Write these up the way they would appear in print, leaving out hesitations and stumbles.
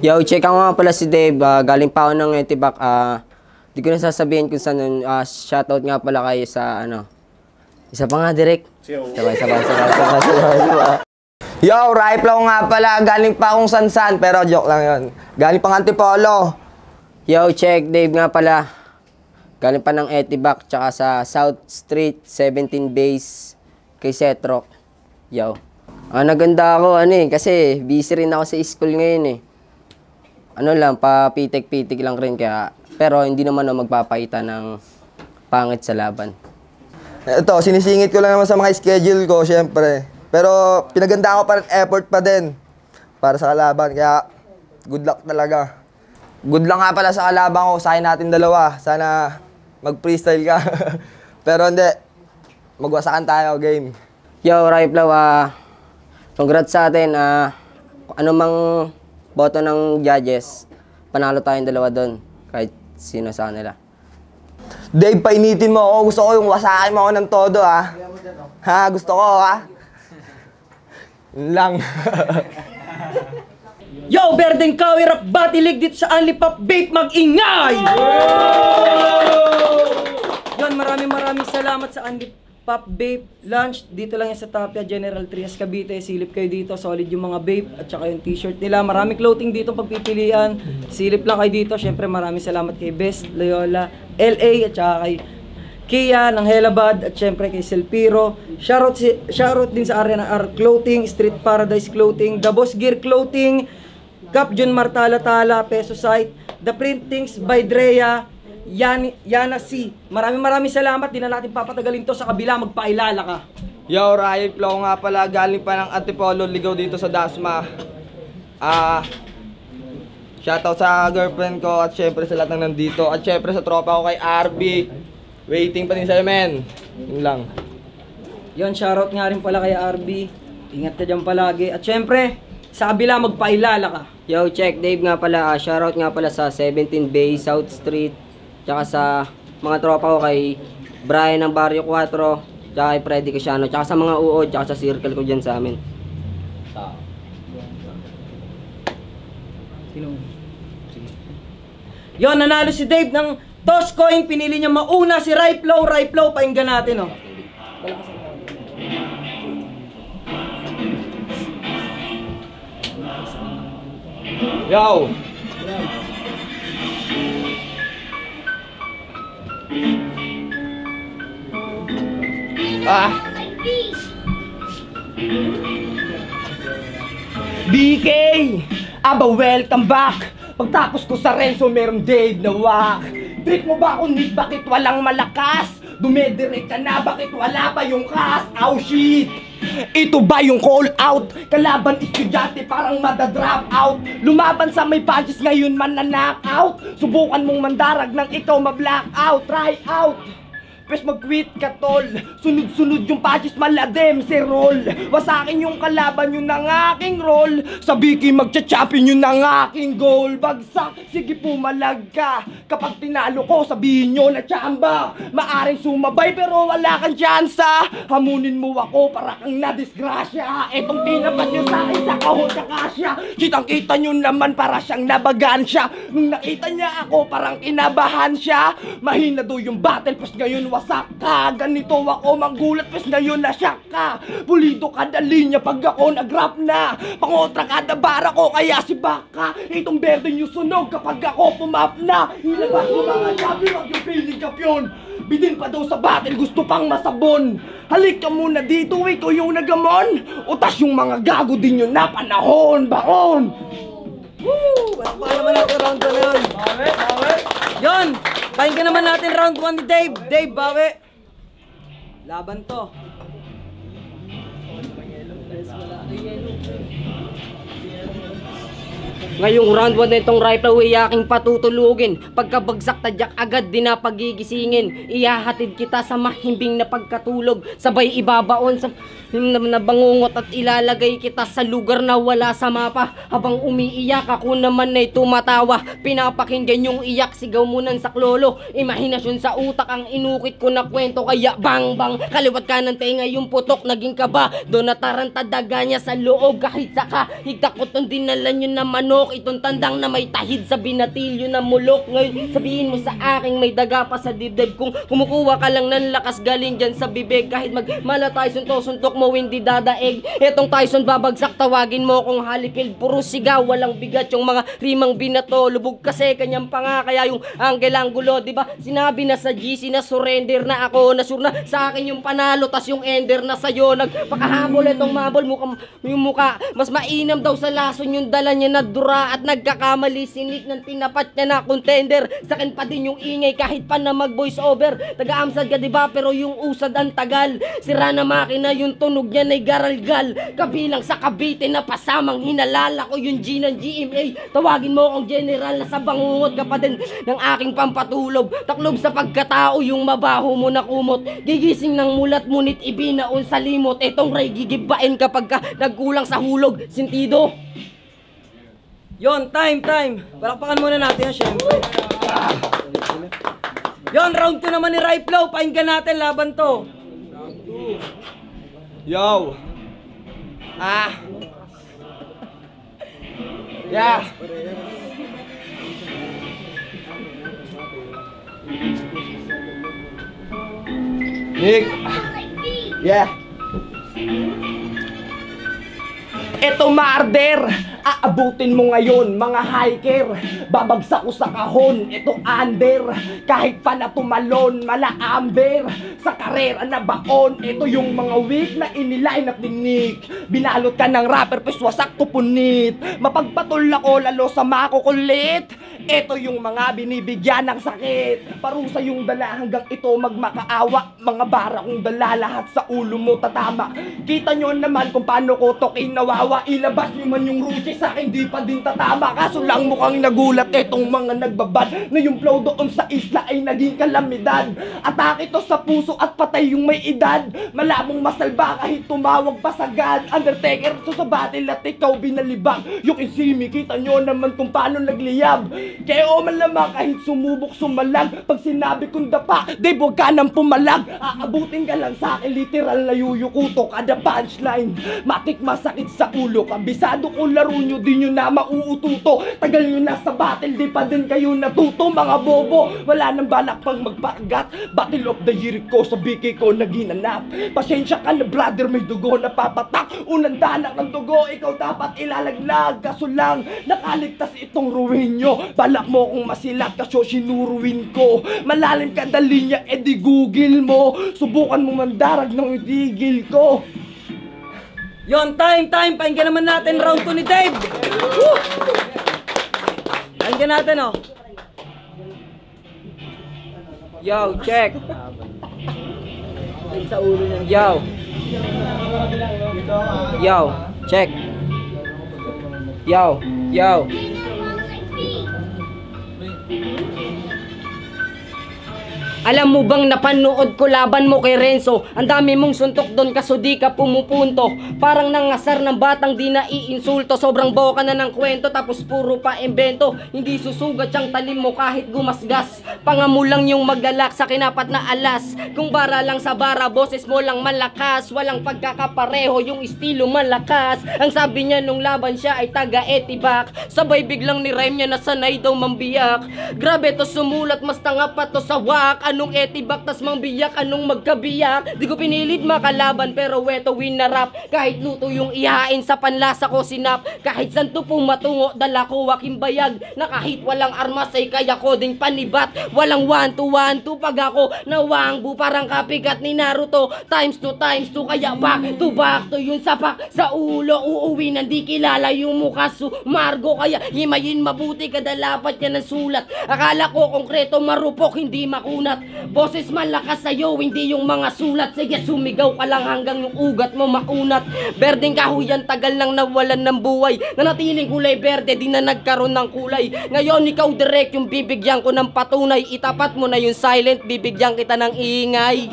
Yo, check ako nga pala si Dave. Galing pa ako ng Etibac. Di ko na sasabihin kung saan nun. Shoutout nga pala kayo sa ano. Isa pa nga, direct. Sabay. Yo, Rifle nga pala. Galing pa akong Sansan. Pero joke lang yun. Galing pang Antipolo. Yo, check. Dave nga pala. Galing pa ng Etibac. Tsaka sa South Street, 17 Base. Kay Setrock. Yo. Naganda ako, kasi busy rin ako sa school ngayon eh. Ano lang, papitik-pitik lang rin kaya. Pero hindi naman ako magpapakita ng pangit sa laban. Ito, sinisingit ko lang naman sa mga schedule ko, syempre. Pero pinaganda ko pa rin, effort pa din para sa kalaban. Kaya, good luck talaga. Good luck nga pala sa kalaban ko, sahin natin dalawa. Sana mag-freestyle ka. Pero hindi, magwasakan tayo, game. Yo, Rifle, congrats sa atin. Ano mang boto ng judges, panalo tayong dalawa doon. Kahit sino sa kanila. Dave, painitin mo ako. Gusto ko yung wasakin mo ako ng todo, ha? Ha? Gusto ko, ha? Yun lang. Yo, Berdeng Kawi Rap Batilig dito sa Only Pop Vape, mag-ingay! Yon, maraming salamat sa Only Pop Vape Lunch. Dito lang yan sa Tapia, General Trias, Cavite. Silip kayo dito, solid yung mga vape at saka yung t-shirt nila. Maraming clothing dito pagpipilian. Silip lang kayo dito. Syempre maraming salamat kay Best, Loyola, LA at saka kay Kia ng Helabad at syempre kay Selpiro. Shoutout din sa area ng R Clothing, Street Paradise Clothing, The Boss Gear Clothing, Cap John Martala Tala, Peso Site, The Printings by Drea, Yana C. Maraming salamat. Di na natin papatagalin to sa kabila. Magpailala ka. Yo, Riot Flow nga pala. Galing pa ng Antipolo. Ligaw dito sa Dasma. Shoutout sa girlfriend ko at syempre sa lahat ng nandito. At syempre sa tropa ko kay RB. Waiting pa din sa'yo, men. Yun lang. Yon, shoutout nga rin pala kay RB. Ingat ka dyan palagi. At syempre, sa kabila magpailala ka. Yo, check. Dave nga pala. Shoutout nga pala sa 17 Bay, South Street. Tsaka sa mga tropa ko kay Brian ng Barrio 4. Tsaka kay Freddy Casiano. Tsaka sa mga uod. Tsaka sa circle ko dyan sa amin. Yon, nanalo si Dave ng toss coin. Pinili niya mauna si Rifle. Painggan natin, oh. Yo! BK! Welcome back! Pagtapos ko sa Renzo, meron Dave na wak. Drink mo ba ako, Nick? Bakit walang malakas? Dumedirect ka na, bakit wala pa yung cast? Oh shit! Ito ba yung call out? Kalaban estudyante parang madadrop out. Lumaban sa may punches ngayon man na knockout. Subukan mong mandarag nang ikaw ma-black out. Try out! Pes mag-quit ka tol. Sunod-sunod yung patches maladem si roll. Wasakin yung kalaban yun ng aking roll. Sa Biki magcha-champion yun ng aking goal. Bagsak, sige pumalag ka. Kapag tinalo ko sabihin nyo na tsamba. Maaring sumabay pero wala kang tsansa. Hamunin mo ako para kang nadisgrasya. Etong tinapat nyo sa akin sa kahon sa kasya. Kitang kita nyo naman para siyang nabagaan siya. Nung nakita niya ako parang kinabahan siya. Mahina do yung battle pas ngayon wasak ka. Ganito ako manggulat pas ngayon nasyak ka. Pulido kada linya pag ako nag-rap na. Pangotra kada bara ko kaya si Baka. Itong berde nyo sunog kapag ako pumap na. Ilabas mo mga sabi wag yung piling kapyon. Bidin pa daw sa battle gusto pang masabon. Halik ka muna dito ikaw yung nagamon. Utas yung mga gago din yun na panahon. Baon! Woo! Wala naman natin round 1 na yun. Bawi! Yon! Pakinggan naman natin round 1 ni Dave. Dave, bawi! Laban to. Ngayong round 1 na itong Rifle iyaking patutulugin. Pagkabagsak tadyak agad din na pagigisingin. Iyahatid kita sa mahimbing na pagkatulog. Sabay ibabaon sa nabangungot at ilalagay kita sa lugar na wala sa mapa. Habang umiiyak ako naman ay tumatawa. Pinapakinggan yung iyak sigaw mo ng saklolo. Imahinasyon sa utak ang inukit ko na kwento. Kaya bang bang kaliwat ka ng tenga yung putok naging kaba. Doon natarantadaga niya sa loob kahit saka higda ko tong dinalan yun na manok. bulok. Itong tandang na may tahid sa binatilyo na mulok. Ngayon sabihin mo sa aking may daga pa sa dibdib. Kung kumukuha ka lang ng lakas galing dyan sa bibig. Kahit magmala Tyson to, suntok mo hindi dadaig. Etong Tyson babagsak, tawagin mo kung halipil. Puro sigaw, walang bigat yung mga rimang binato. Lubog kasi kanyang panga, kaya yung angle anggulo, diba? Sinabi na sa GC na surrender na ako, na sure na sa akin yung panalo, tas yung ender na sa'yo. Nagpakahabol itong mabol, yung muka mas mainam daw sa lason yung dala niya na dura. At nagkakamali sinik ng tinapat niya na contender. Sakin pa din yung ingay kahit pa na mag voice over. Taga-amsad ka diba, pero yung usad ang tagal. Sira na makina, yung tunog niya na'y garalgal. Kabilang sa Cavite na pasamang hinalala ko yung G ng GMA. Tawagin mo akong general na sa bangungot ka pa din ng aking pampatulob. Taklob sa pagkatao yung mabaho mo na kumot. Gigising ng mulat ngunit ibinaon sa limot. Etong Ray gigibain kapag ka nagkulang sa hulog. Sintido. Yon, time. Palakpakan muna natin yan, syempre. Yon, round 2 naman ni Ryflow. Pakinggan natin laban to. Yo! Yeah! Nick! Yeah! Eto maarder, aabutin mo ngayon mga hiker. Babagsak ko sa kahon, eto under. Kahit pa na tumalon, mala amber. Sa karera na baon, eto yung mga weak na inilay na tinik. Binalot ka ng rapper, peswasak to punit. Mapagpatol ako lalo sa makukulit. Eto yung mga binibigyan ng sakit. Parusa yung dala hanggang ito magmakaawa. Mga bara kong dala lahat sa ulo mo tatama. Kita nyo naman kung paano ko to kinawawa. Ilabas nyo man yung ruchi sa akin, di pa din tatama. Kaso lang mukhang nagulat etong mga nagbabad na yung flow doon sa isla ay naging kalamidad. Atake to sa puso at patay yung may edad. Malamang masalba kahit tumawag pa sagad. Undertaker to sa battle at ikaw binalibag. Yung insimi, kita nyo naman kung paano nagliyab. Kaya o malamang kahit sumubok sumalag. Pag sinabi kong dapa, di huwag ka nang pumalag. Aabutin ka lang sa akin, literal na yuyukuto kada punchline. Matik masakit sa ulo, kabisado ko laro nyo, di nyo na mauututo. Tagal nyo na sa battle, di pa din kayo natuto. Mga bobo, wala nang balak pang magpagat. Battle of the year ko sa BK ko naginanap. Pasensya ka na brother, may dugo na papatak. Unang danak ng dugo, ikaw dapat ilalaglag. Kaso lang, nakaligtas itong ruin nyo. Balak mo kung masilat, kaso sinuruin ko. Malalim ka na linya, edi google mo. Subukan mo mandarag ng itigil ko. Yon, time. Pakinggan naman natin round 2 ni Dave. Woo! Pakinggan natin, oh. Yo, check. Yo, check. Yo. Alam mo bang napanood ko laban mo kay Renzo? Ang dami mong suntok doon kaso di ka pumupunto. Parang nangasar ng batang di na iinsulto. Sobrang boka na ng kwento tapos puro pa imbento. Hindi susugat siyang talim mo kahit gumasgas. Pangamu lang yung maglalak sa kinapat na alas. Kung bara lang sa bara, boses mo lang malakas. Walang pagkakapareho, yung estilo malakas. Ang sabi niya nung laban siya ay taga-etibak. Sabay biglang ni rhyme niya na sanay daw mambiyak. Grabe to sumulat, mas tanga pa to sa wak. Anong etibak tas mang biyak, anong magkabiyak. Di ko pinilit makalaban pero weto win na rap. Kahit luto yung ihain sa panlasa ko sinap. Kahit santo pong matungo dala ko waking bayag. Na kahit walang armas ay kaya ko ding panibat. Walang 1-2-1-2 pag ako nawangbu. Parang kapigat ni Naruto times 2 kaya back to yun sapak sa ulo. Uuwi nandi kilala yung mukha Margo kaya himayin mabuti kada lapat yan ng sulat. Akala ko konkreto marupok hindi makunat. Boses malakas sa'yo, hindi yung mga sulat. Sige, sumigaw ka lang hanggang yung ugat mo maunat. Berdeng kahuyan, tagal nang nawalan ng buhay. Nanatiling kulay berde, di na nagkaroon ng kulay. Ngayon, ikaw direct yung bibigyan ko ng patunay. Itapat mo na yung silent, bibigyan kita ng ingay.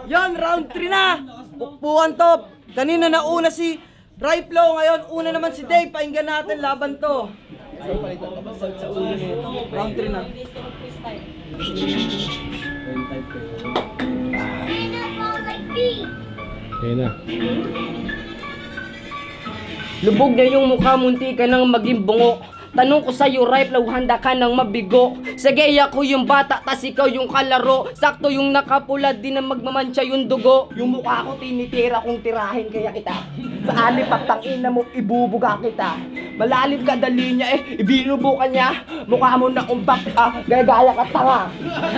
Yan, round 3 na. Upuan to. Kanina nauna si Ryflow, ngayon una naman si Dave. Pakinggan natin laban to. Sa ulo nito. Round 3 na. Ayun na. Lubog na yung mukha, munti ka nang maging bungo. Tanong ko sa'yo, Rifle, handa ka nang mabigo. Sige, ako yung bata, tas ikaw yung kalaro. Sakto yung nakapula, di na magmamansya yung dugo. Yung mukha ko tinitira kong tirahin kaya kita. Sa alipap tangina mo, ibubuga kita. Malalim ka dali niya ibinubo ka niya. Mukha mo na umbak, gaya-gaya ka tanga.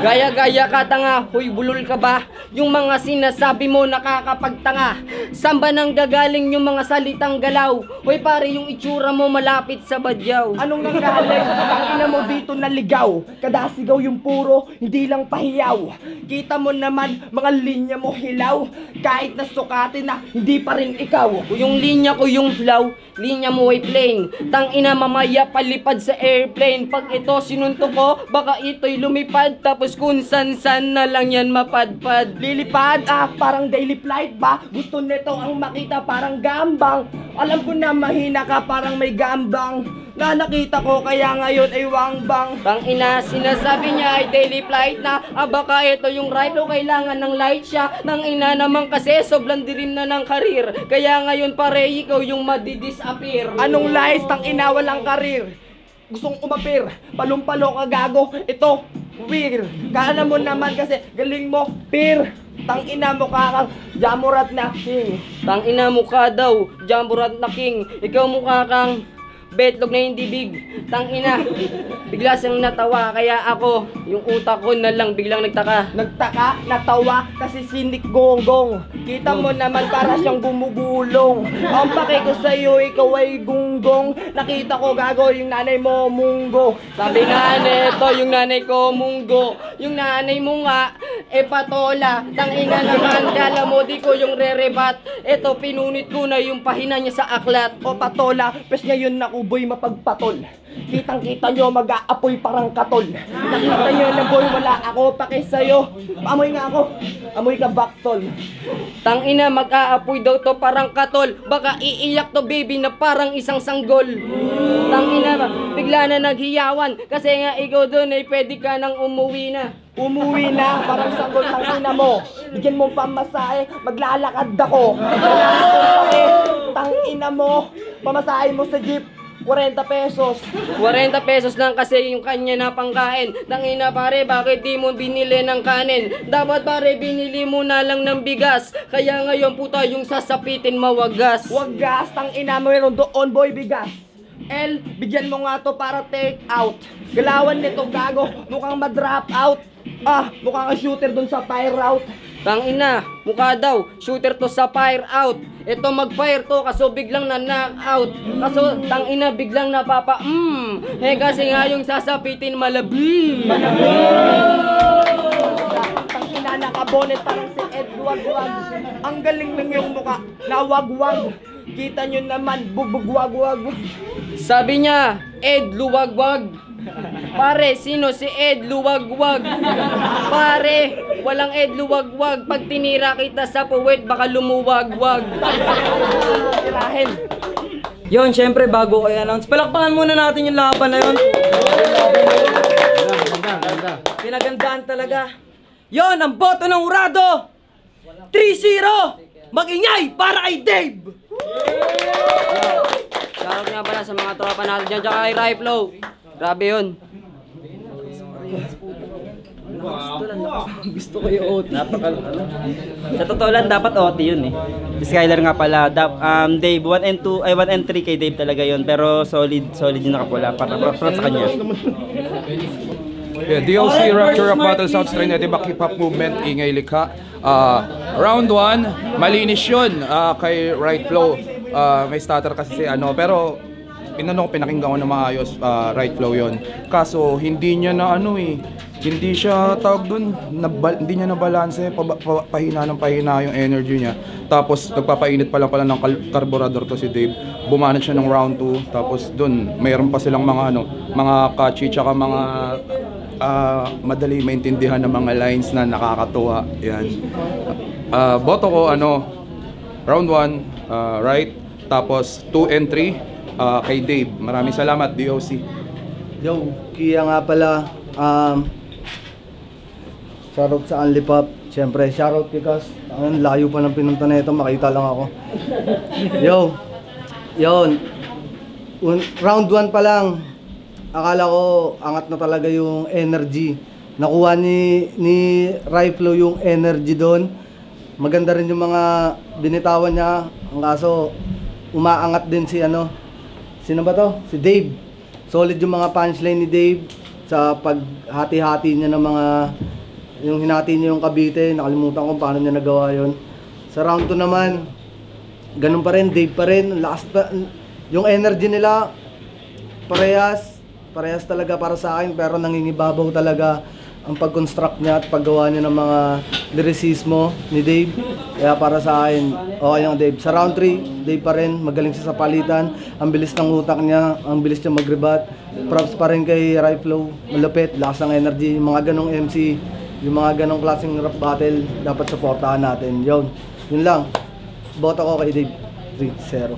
Gaya-gaya ka tanga, huy bulol ka ba? Yung mga sinasabi mo nakakapagtanga. Saan ba nang gagaling yung mga salitang galaw? Huy pare, yung itsura mo malapit sa badyaw. Anong nanggaling? Tangina mo dito naligaw. Kadasigaw yung puro, hindi lang pahiyaw. Kita mo naman, mga linya mo hilaw. Kahit na sukatin na, hindi pa rin ikaw. Yung linya ko yung flow, linya mo ay plain. Tang ina mamaya palipad sa airplane. Pag ito sinuntok ko, baka ito'y lumipad. Tapos kung san-san na lang yan mapadpad. Lilipad, parang daily flight ba? Gusto nito ang makita parang gambang. Alam ko na mahina ka parang may gambang. Na nakita ko kaya ngayon ay wangbang. Tang ina, sinasabi niya ay daily flight na. Baka ito yung Rifle, kailangan ng light siya. Tang ina naman kasi sobrang dilim na ng karir. Kaya ngayon pare, ikaw yung madidisappear. Anong lies? Tang ina, walang karir. Gustong umapir, palumpalo ka gago. Ito, weird. Kaala mo naman kasi galing mo, pir. Tang ina mo kakang jamurat na king. Tang ina mukha daw, jamburat na king. Ikaw mukha kang betlog na hindi big. Tang ina, bigla siyang natawa. Kaya ako, yung utak ko na lang biglang nagtaka. Nagtaka, natawa, kasi sinik gonggong. Kita mo naman para siyang gumugulong. Ang pake ko sa'yo, ikaw ay gunggong. Nakita ko gago yung nanay mo, munggo. Sabi nga nito, yung nanay ko munggo. Yung nanay mo nga, patola. Tang ina naman, kala mo di ko yung re-rebat. Eto, pinunit ko na yung pahina niya sa aklat. O patola, pes ngayon na boy mapagpatol. Kitang-kita nyo, mag-aapoy parang katol. Nakita nyo na boy, wala ako pake sa'yo. Amoy nga ako, amoy ka baktol. Tang ina, mag-aapoy daw to parang katol. Baka iiyak to baby na parang isang sanggol. Tang ina, bigla na naghiyawan. Kasi nga ikaw doon ay pwede ka nang umuwi na. Umuwi na, parang sanggol tang ina mo. Bigyan mo pamasahe, maglalakad ako. Tang ina mo, pamasahe mo sa jeep. 40 pesos. 40 pesos lang kasi yung kanya na pangkain. Tangina pare, bakit di mo binili ng kanin? Dapat pare, binili mo na lang ng bigas. Kaya ngayon puta yung sasapitin mawagas. Wagas, tang ina mo meron doon boy bigas. L, bigyan mo nga to para take out. Galawan nito gago, mukhang ma-drop out. Mukhang ka shooter dun sa fire route. Tang ina, mukha daw, shooter to sa fire out. Ito mag-fire to, kaso biglang na-knock out. Kaso tang ina biglang napapa kasi nga yung sasapitin malabi. Tang ina nakabonet parang si Ed Wagwag. Ang galing ng yung mukha, nawagwag. Kita nyo naman, bubugwagwag. Sabi niya, Ed Luwagwag. Pare, sino si Ed Luwagwag? Pare, walang Ed Luwagwag. Pag tinira kita sa puwet, baka lumuwagwag. Tirahin. Yon, syempre bago ko i-announce, palakpakan muna natin yung laban na yun. Pinagandaan talaga. Yon, ang boto ng Urado. 3-0. Mag-ingay para kay Dave. Shoutout nga pala sa mga tropa natin dyan, tsaka kay Rifle. Grabe yun. Gusto ko yung OT. Sa totoo lang, dapat OT yun eh. Si Skyler nga pala, Dave, 1 and 2, ay 1 and 3 kay Dave talaga yun. Pero solid yung nakapula. Para sa kanya. Yeah, DOC Rapture of Battle South Strain at Iba Hip Hop Movement, Ingay Likha. Round 1, malinis yun kay Right Flow. May stutter kasi si pero pinakinggan ko na maayos, Right Flow yun. Kaso hindi niya na hindi siya tawag dun, hindi niya nabalanse, pahina ng pahina yung energy niya. Tapos nagpapainit pa lang pala ng karburador to si Dave. Bumanat siya ng round 2, tapos dun mayroon pa silang mga catchy tsaka mga madali maintindihan ng mga lines na nakakatuwa. Yan. Boto ko round 1, right, tapos 2 and 3 kay Dave. Maraming salamat, DOC. Yo, Kia nga pala. Shoutout sa Unli Pop. Siyempre, shoutout kay Kas. Ang layo pa ng pinunta na ito, makita lang ako. Yo, yun. Round 1 pa lang, akala ko angat na talaga yung energy. Nakuha ni Riflo yung energy doon. Maganda rin yung mga binitawan niya. Ang kaso, umaangat din si sino ba to? Si Dave. Solid yung mga punchline ni Dave sa paghati-hati niya ng mga, yung hinati niya yung Cavite. Nakalimutan ko paano niya nagawa yon. Sa round 2 naman, ganun pa rin, Dave pa rin. Yung energy nila, parehas talaga para sa akin, pero nangingibabaw talaga ang pag-construct niya at paggawa niya ng mga lyricismo ni Dave. Kaya para sa akin, okay yung Dave. Sa round 3, Dave pa rin, magaling siya sa palitan, ang bilis ng utak niya, ang bilis niya mag-rebat. Props pa rin kay Riflo, malupit, lakas ng energy, yung mga ganong MC, yung mga ganong klaseng rap battle, dapat supportahan natin. Yun lang. Boto ko kay Dave 3-0.